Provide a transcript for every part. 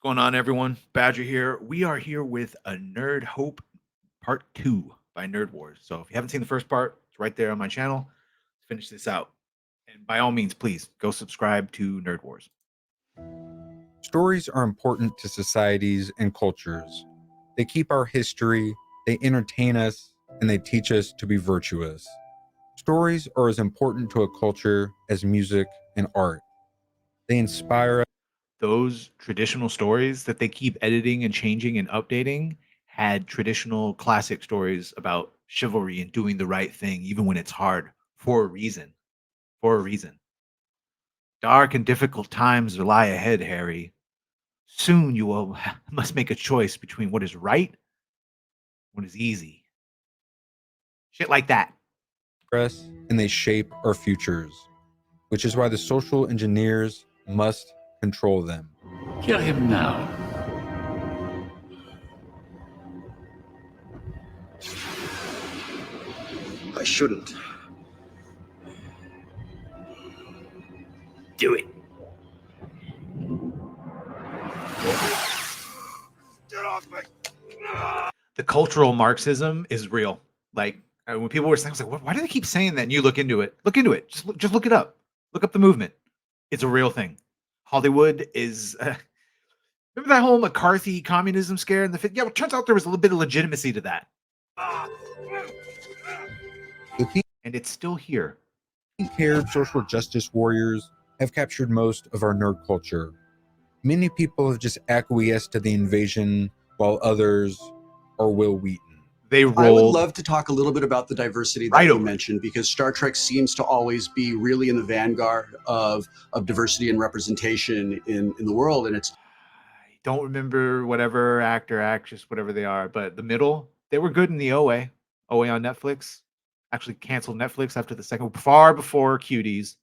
Going on, everyone? Badger here. We are here with a Nerd Hope Part 2 by NerdWars. So if you haven't seen the first part, it's right there on my channel. Let's finish this out. And by all means, please go subscribe to NerdWars. Stories are important to societies and cultures. They keep our history, they entertain us, and they teach us to be virtuous. Stories are as important to a culture as music and art. They inspire us. Those traditional stories that they keep editing and changing and updating had traditional classic stories about chivalry and doing the right thing, even when it's hard, for a reason. For a reason. Dark and difficult times lie ahead, Harry. Soon you will must make a choice between what is right, what is easy. Shit like that. And they shape our futures, which is why the social engineers must control them. Kill him now. I shouldn't. Do it. Get off me! The cultural Marxism is real. Like when people were saying, I was like, why do they keep saying that? And you look into it. Look into it. Just look it up. Look up the movement. It's a real thing. Hollywood is. Remember that whole McCarthy communism scare in the 50s? Yeah, well, it turns out there was a little bit of legitimacy to that. And it's still here. Pink-haired social justice warriors have captured most of our nerd culture. Many people have just acquiesced to the invasion, while others are Will Wheaton. They rolled. I would love to talk a little bit about the diversity that you mentioned, because Star Trek seems to always be really in the vanguard of diversity and representation in the world. And it's. I don't remember whatever actor, actress, whatever they are, but the middle, they were good in the OA. OA on Netflix. Actually canceled Netflix after the second, far before Cuties.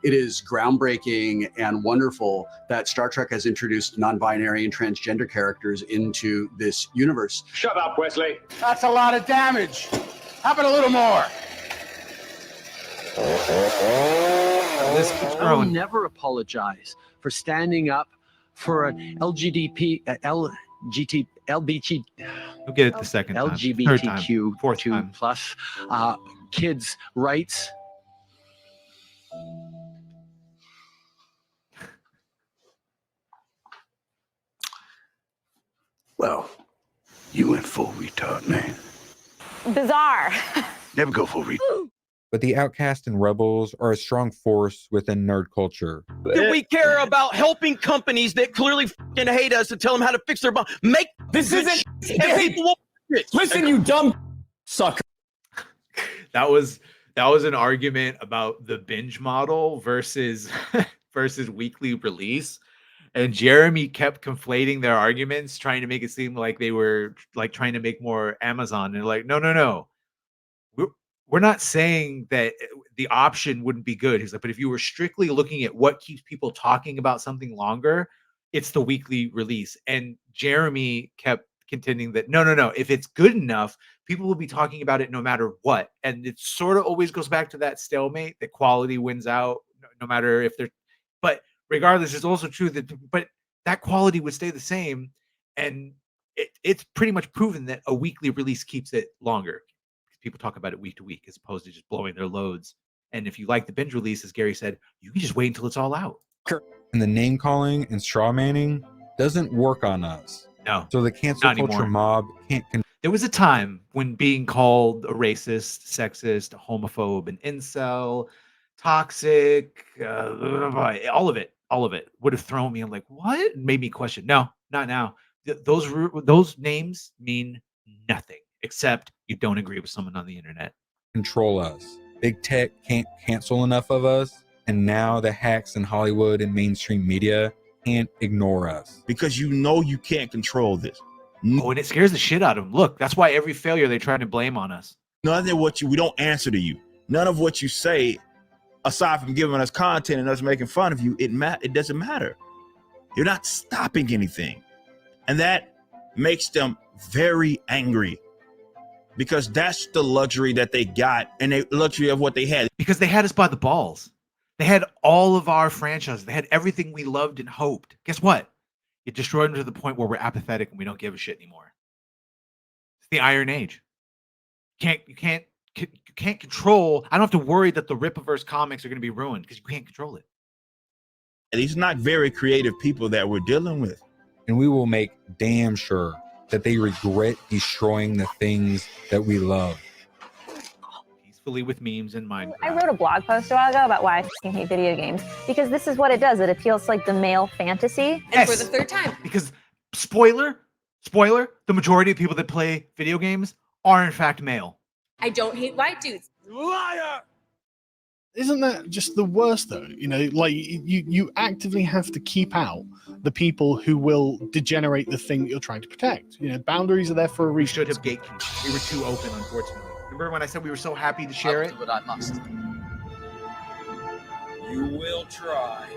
It is groundbreaking and wonderful that Star Trek has introduced non-binary and transgender characters into this universe. Shut up, Wesley. That's a lot of damage. How about a little more? This keeps I'll growing. never apologize for standing up for an LGBTQ You'll get it the second time. Third time. Fourth time. plus kids' rights. Well, you went full retard, man. Bizarre. Never go full retard. But the outcast and rebels are a strong force within nerd culture. Do we care about helping companies that clearly f***ing hate us and tell them how to fix their bomb? Make This isn't. and people will it. Listen, you dumb sucker. That was an argument about the binge model versus weekly release. And Jeremy kept conflating their arguments, trying to make it seem like they were like trying to make more Amazon. And like, no. We're not saying that the option wouldn't be good. He's like, but if you were strictly looking at what keeps people talking about something longer, it's the weekly release. And Jeremy kept contending that no. If it's good enough, people will be talking about it no matter what. And it sort of always goes back to that stalemate that quality wins out, no matter if they're. But regardless, it's also true but that quality would stay the same. And it's pretty much proven that a weekly release keeps it longer. People talk about it week to week as opposed to just blowing their loads. And if you like the binge release, as Gary said, you can just wait until it's all out. And the name calling and straw manning doesn't work on us. No. So the cancel culture mob can't. There was a time when being called a racist, sexist, homophobe, an incel, toxic, all of it would have thrown me. I'm like, what? Made me question. No, not now. Those names mean nothing except you don't agree with someone on the internet. Control us. Big tech can't cancel enough of us, and now the hacks in Hollywood and mainstream media can't ignore us. Because you know you can't control this. Oh, and it scares the shit out of them. Look, that's why every failure they try to blame on us. None of we don't answer to you. None of what you say, aside from giving us content and us making fun of you, it doesn't matter. You're not stopping anything. And that makes them very angry. Because that's the luxury that they got, and the luxury of what they had. Because they had us by the balls. They had all of our franchises. They had everything we loved and hoped. Guess what? It destroyed them to the point where we're apathetic and we don't give a shit anymore. It's the Iron Age. You can't control. I don't have to worry that the Rippaverse comics are going to be ruined because you can't control it. And these are not very creative people that we're dealing with. And we will make damn sure that they regret destroying the things that we love. Peacefully with memes in mind. I wrote a blog post a while ago about why I fucking hate video games because this is what it does. It appeals to like the male fantasy. And for the third time. Because spoiler, the majority of people that play video games are in fact male. I don't hate white dudes. Liar! Isn't that just the worst though? You know, like you actively have to keep out the people who will degenerate the thing that you're trying to protect. You know, boundaries are there for a We reason. should have gatekeeped. We were too open, unfortunately. Remember when I said we were so happy to share it? But I must. You will try.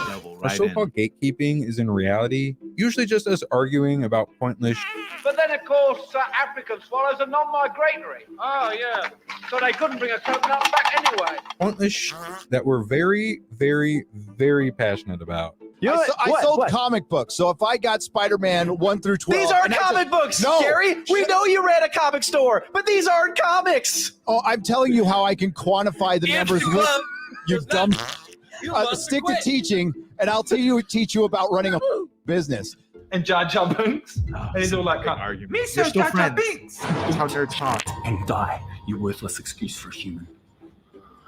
Devil Our right in. so-called gatekeeping is in reality usually just us arguing about pointless But then, of course, African swallows are non-migratory. Oh, yeah. So they couldn't bring a coconut back anyway. that we're very, very, very passionate about. I sold comic books, so if I got Spider-Man 1 through 12... These aren't comic books, No. Gary. We know you ran a comic store, but these aren't comics. Oh, I'm telling you how I can quantify the numbers. You dumb... stick to teaching, and I'll teach you about running a business. And Jar Jar Binks. And he's all like, argument. me You're so still Jar Jar friends. Binks. That's how nerds talk. And die, you worthless excuse for a human.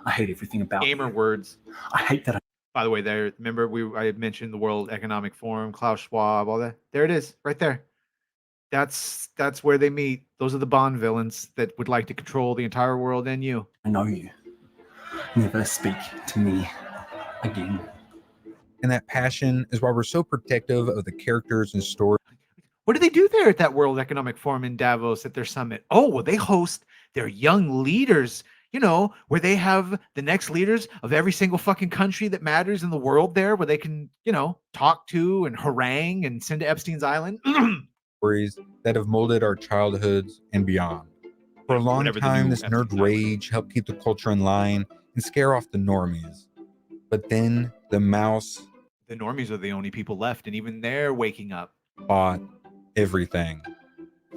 I hate everything about Gamer words. I hate that. By the way, there. Remember I had mentioned the World Economic Forum, Klaus Schwab, all that. There it is, right there. That's where they meet. Those are the Bond villains that would like to control the entire world and you. I know you. Never speak to me again. And that passion is why we're so protective of the characters and stories. What do they do there at that World Economic Forum in Davos at their summit? Oh, well, they host their young leaders, you know, where they have the next leaders of every single fucking country that matters in the world there, where they can, you know, talk to and harangue and send to Epstein's Island. Stories that have molded our childhoods and beyond. For a long Whatever the time, new this nerd Epstein's Island. rage helped keep the culture in line and scare off the normies. But then the mouse The normies are the only people left, and even they're waking up. bought everything.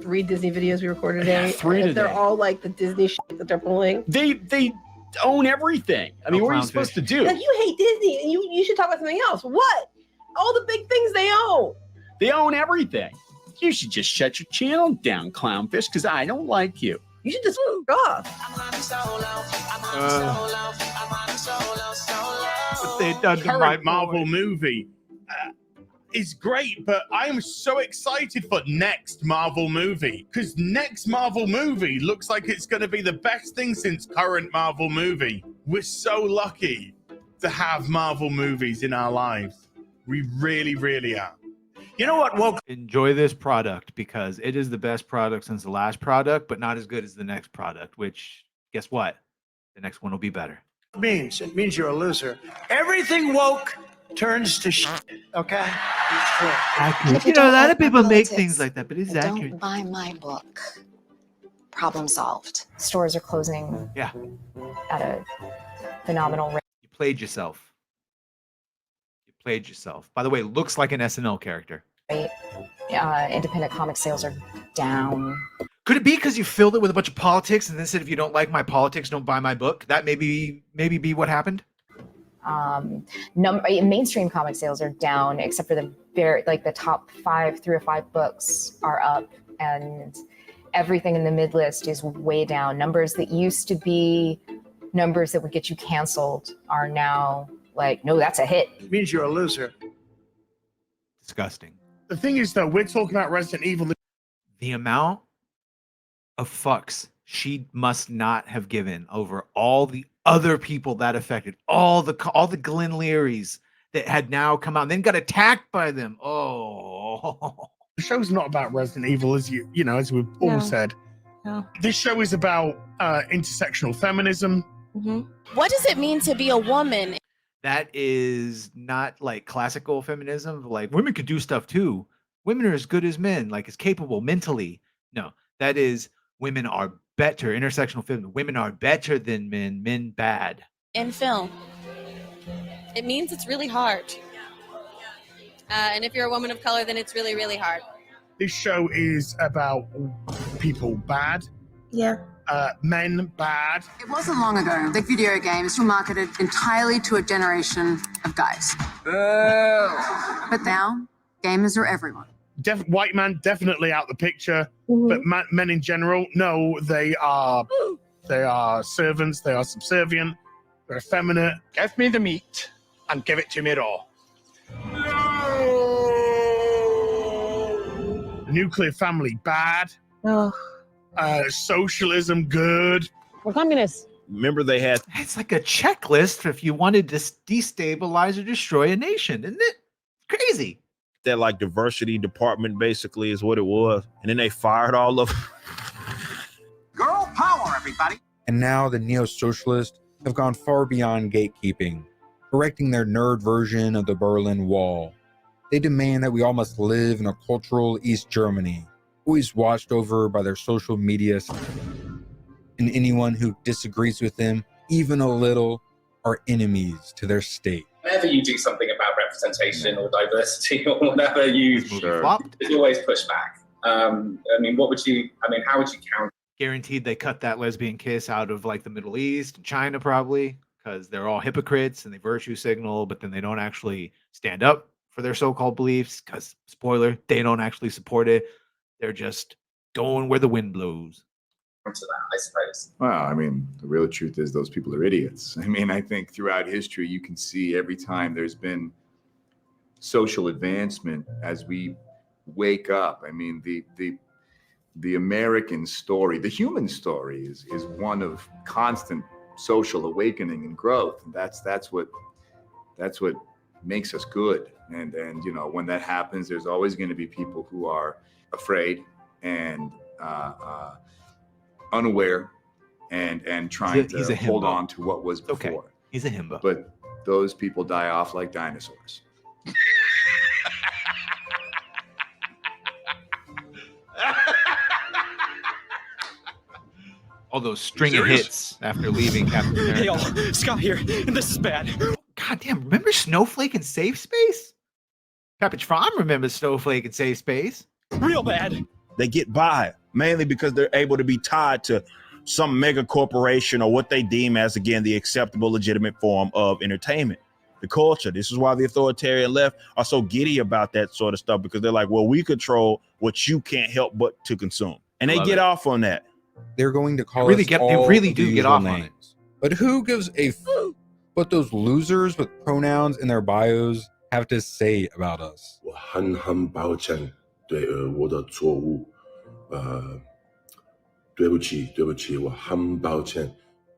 3 Disney videos we recorded today. 3 today. They're all like the Disney shit that they're pulling. They own everything. I mean, No what are you clownfish. supposed to do? Like, you hate Disney and you should talk about something else. What? All the big things they own. They own everything. You should just shut your channel down, clownfish, because I don't like you. You should just fuck off. What they done to my Current Marvel movie is great, but I am so excited for next Marvel movie because next Marvel movie looks like it's going to be the best thing since current Marvel movie. We're so lucky to have Marvel movies in our lives. We really, really are. You know what woke Enjoy this product because it is the best product since the last product, but not as good as the next product, which guess what? The next one will be better. means? It means you're a loser. Everything woke turns to shit, okay? Accurate. If you don't like my politics, things like that, but it's then accurate. don't buy my book. Problem solved. Stores are closing Yeah, at a phenomenal rate. you played yourself. You played yourself. By the way, looks like an SNL character. Independent comic sales are down. Could it be because you filled it with a bunch of politics and then said, if you don't like my politics, don't buy my book? That maybe be what happened? Mainstream comic sales are down, except for the top 3 or 5 books are up, and everything in the mid list is way down. Numbers that used to be numbers that would get you canceled are now like, no, that's a hit. It means you're a loser. Disgusting. The thing is, though, we're talking about Resident Evil. The amount of fucks she must not have given over all the other people that affected, all the Glenn Learys that had now come out and then got attacked by them. Oh, The show's not about Resident Evil, as as we've all said. No. This show is about intersectional feminism. What does it mean to be a woman? that is not like classical feminism. Like women could do stuff too. Women are as good as men, like as capable mentally. No, that is women are better. Intersectional feminism. Women are better than men. Men bad. In film. It means it's really hard. And if you're a woman of color, then it's really, really hard. This show is about people bad. Yeah. Men bad. It wasn't long ago that video games were marketed entirely to a generation of guys. But now, gamers are everyone. White man definitely out the picture, but men in general, no, they are servants. They are subservient. They're effeminate. Give me the meat and give it to me raw. Nuclear family bad. Socialism good. We're communists. Remember they had It's like a checklist if you wanted to destabilize or destroy a nation, isn't it? Crazy. that like diversity department basically is what it was. And then they fired all of them. Girl power, everybody. And now the neo-socialists have gone far beyond gatekeeping, erecting their nerd version of the Berlin Wall. They demand that we all must live in a cultural East Germany, always watched over by their social media. And anyone who disagrees with them, even a little, are enemies to their state. Whenever you do something about representation or diversity or whatever, there's always pushback. How would you counter? Guaranteed they cut that lesbian kiss out of like the Middle East and China probably, because they're all hypocrites and they virtue signal, but then they don't actually stand up for their so-called beliefs because, spoiler, they don't actually support it. They're just going where the wind blows. To that, I suppose. Well, the real truth is those people are idiots. I think throughout history, you can see every time there's been social advancement as we wake up. The American story, the human story is one of constant social awakening and growth. And that's what makes us good. And when that happens, there's always going to be people who are afraid and unaware and trying to hold on to what was before. Okay. He's a himbo. But those people die off like dinosaurs. All those string of hits after leaving Captain America. Hey, y'all, Scott here, and this is bad. God damn, remember Snowflake and Safe Space? Cabbage Farm remembers Snowflake and Safe Space. Real bad. They get by mainly because they're able to be tied to some mega corporation or what they deem as, again, the acceptable, legitimate form of entertainment. The culture. This is why the authoritarian left are so giddy about that sort of stuff, because they're like, well, we control what you can't help but to consume. And they get off on that. They're going to call they us really do get off on it. But who gives a what those losers with pronouns in their bios have to say about us? 我很抱歉对我的错误对不起我很抱歉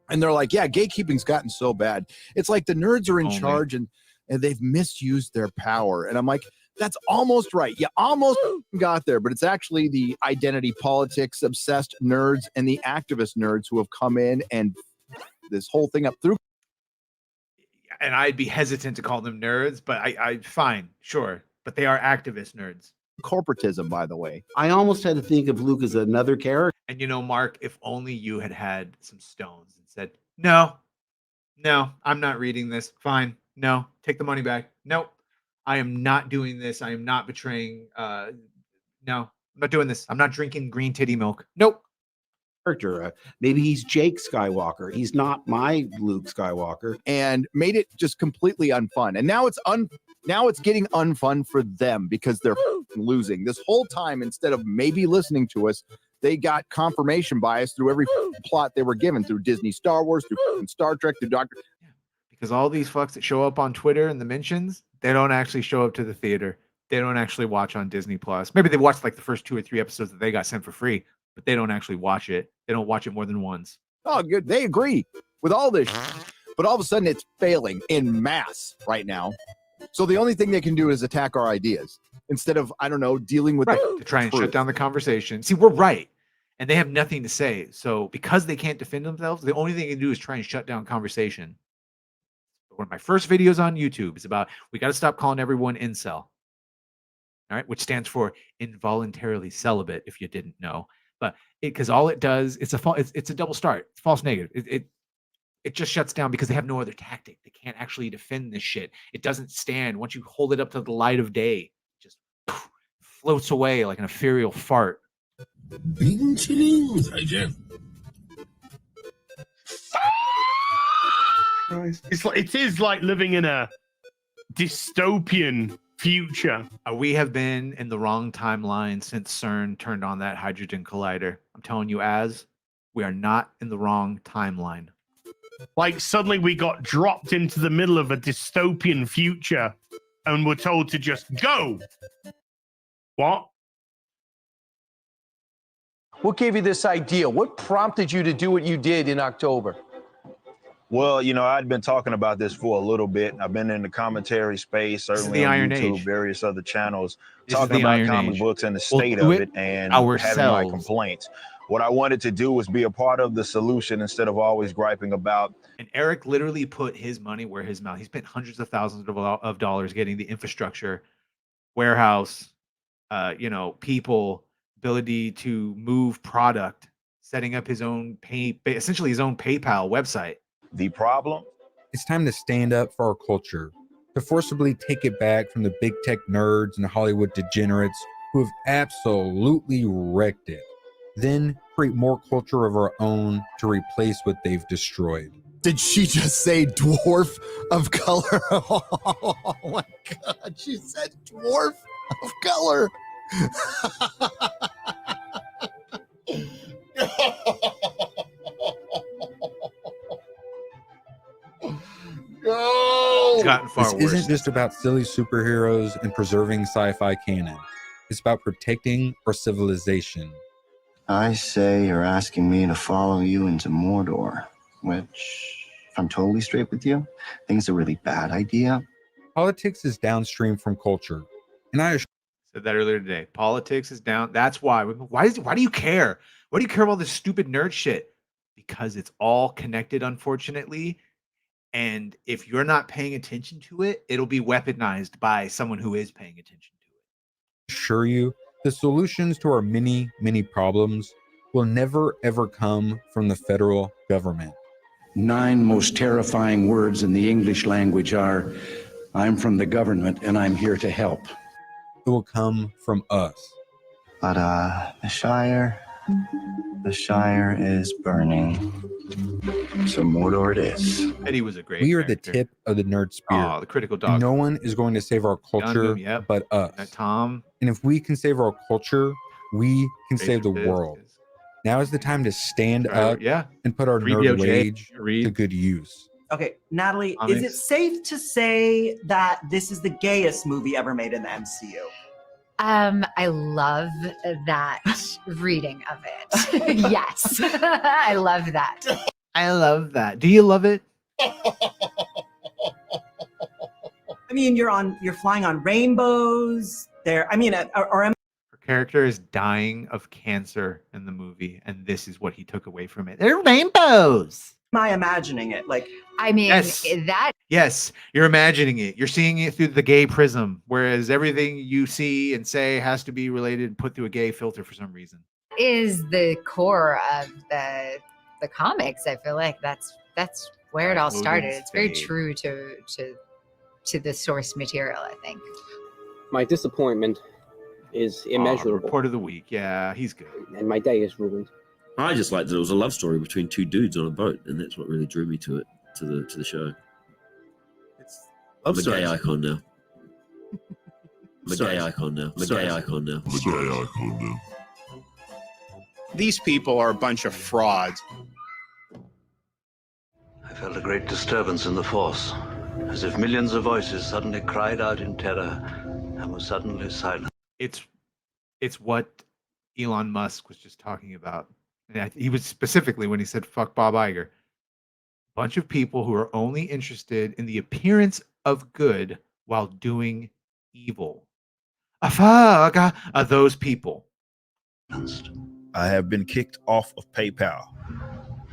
And they're like, yeah, gatekeeping's gotten so bad. It's like the nerds are in charge and they've misused their power. And I'm like, that's almost right. You almost got there, but it's actually the identity politics obsessed nerds and the activist nerds who have come in and this whole thing up through. And I'd be hesitant to call them nerds, but I fine, sure. But they are activist nerds. Corporatism, by the way. I almost had to think of Luke as another character. And Mark, if only you had some stones and said, no, I'm not reading this. Fine. No, take the money back. Nope. I am not doing this. I am not betraying. No, I'm not doing this. I'm not drinking green titty milk. Nope. Character. Maybe he's Jake Skywalker. He's not my Luke Skywalker. And made it just completely unfun. And now it's getting unfun for them because they're losing. This whole time, instead of maybe listening to us, they got confirmation bias through every plot they were given, through Disney Star Wars, through Star Trek, through Doctor. Because all these fucks that show up on Twitter and the mentions, they don't actually show up to the theater. They don't actually watch on Disney Plus. Maybe they watched like the first 2 or 3 episodes that they got sent for free, but they don't actually watch it. They don't watch it more than once. Oh, good. They agree with all this. But all of a sudden it's failing in mass right now. So the only thing they can do is attack our ideas instead of, I don't know, dealing with to try and shut down the conversation. See, we're right. And they have nothing to say. So because they can't defend themselves, the only thing they can do is try and shut down conversation. One of my first videos on YouTube is about, we got to stop calling everyone incel. All right, which stands for involuntarily celibate, if you didn't know. But because all it does, it's a double start. It's false negative. it just shuts down because they have no other tactic. They can't actually defend this shit. It doesn't stand. Once you hold it up to the light of day, it just floats away like an ethereal fart. It is like living in a dystopian future. We have been in the wrong timeline since CERN turned on that hydrogen collider. I'm telling you, we are not in the wrong timeline. Like suddenly we got dropped into the middle of a dystopian future and we're told to just go. What? What gave you this idea? What prompted you to do what you did in October? Well, I'd been talking about this for a little bit. I've been in the commentary space, certainly the on Iron YouTube, Age. various other channels, This is talking the about Iron comic Age. books and the We'll state do of it it and having my ourselves. complaints. What I wanted to do was be a part of the solution instead of always griping about. And Eric literally put his money where his mouth. He spent hundreds of thousands of dollars getting the infrastructure, warehouse, people, ability to move product, setting up his own essentially his own PayPal website. The problem? It's time to stand up for our culture, to forcibly take it back from the big tech nerds and Hollywood degenerates who have absolutely wrecked it. Then create more culture of our own to replace what they've destroyed. Did she just say dwarf of color? Oh my God, she said dwarf of color. No! It's gotten far This worse. isn't just about silly superheroes and preserving sci-fi canon. It's about protecting our civilization. I say you're asking me to follow you into Mordor, which, if I'm totally straight with you, I think it's a really bad idea. Politics is downstream from culture. And I said that earlier today. Politics is down. That's why. Why do you care? Why do you care about this stupid nerd shit? Because it's all connected, unfortunately. And if you're not paying attention to it, it'll be weaponized by someone who is paying attention to it. assure you, the solutions to our many, many problems will never ever come from the federal government. 9 most terrifying words in the English language are, I'm from the government and I'm here to help. It will come from us. But the Shire is burning. So Mordor it is. Eddie was a great We are character. the tip of the nerd spear. Oh, the critical dog. No one is going to save our culture Yep. but us. Tom. And if we can save our culture, we can save the Razor world. Now is the time to stand up Yeah. and put our Read nerd DOJ, rage read. to good use. Okay, Natalie, Comics. is it safe to say that this is the gayest movie ever made in the MCU? I love that reading of it. Yes, I love that. I love that. Do you love it? I mean, you're flying on rainbows. Her Character is dying of cancer in the movie, and this is what he took away from it. They're rainbows. Am I imagining it? Like, I mean, Yes. that Yes, you're imagining it. You're seeing it through the gay prism, whereas everything you see and say has to be related and put through a gay filter for some reason. is the core of the comics. I feel like that's where it all Logan started. It's very Spade. true to the source material, I think. My disappointment is immeasurable. Report of the week. Yeah, he's good. And my day is ruined. I just liked that it was a love story between two dudes on a boat, and that's what really drew me to it, to the show. I'm a gay icon now. I'm a gay icon now. I'm a gay icon now. I'm a gay icon now. These people are a bunch of frauds. I felt a great disturbance in the force, as if millions of voices suddenly cried out in terror and were suddenly silent. It's what Elon Musk was just talking about. And he was specifically when he said "fuck Bob Iger." Bunch of people who are only interested in the appearance of good while doing evil. Afaga are those people. I have been kicked off of PayPal.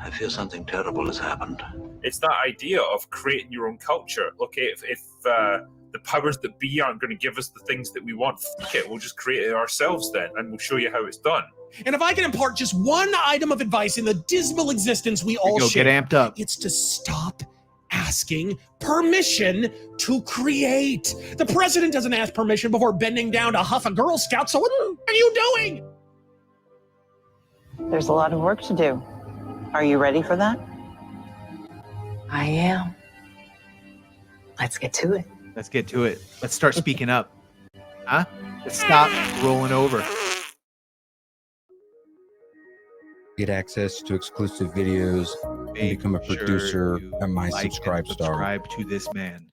I fear something terrible has happened. It's that idea of creating your own culture. Okay, if the powers that be aren't going to give us the things that we want. Fuck it, we'll just create it ourselves then, and we'll show you how it's done. And if I can impart just one item of advice in the dismal existence we all share, get amped up. It's to stop asking permission to create. The president doesn't ask permission before bending down to huff a Girl Scout, so what are you doing? There's a lot of work to do. Are you ready for that? I am. Let's get to it. Let's get to it. Let's start speaking up. Huh? Let's stop rolling over. Get access to exclusive videos and become a producer at my Subscribe Star. Subscribe to this man.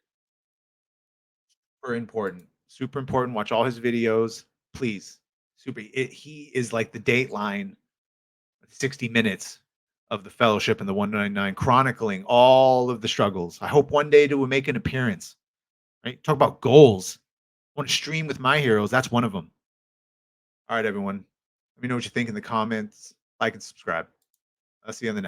Super important. Super important. Watch all his videos, please. He is like the Dateline, 60 Minutes of the Fellowship and the 199, chronicling all of the struggles. I hope one day to make an appearance. Right? Talk about goals. I want to stream with my heroes. That's one of them. All right, everyone. Let me know what you think in the comments. Like and subscribe. I'll see you on the next.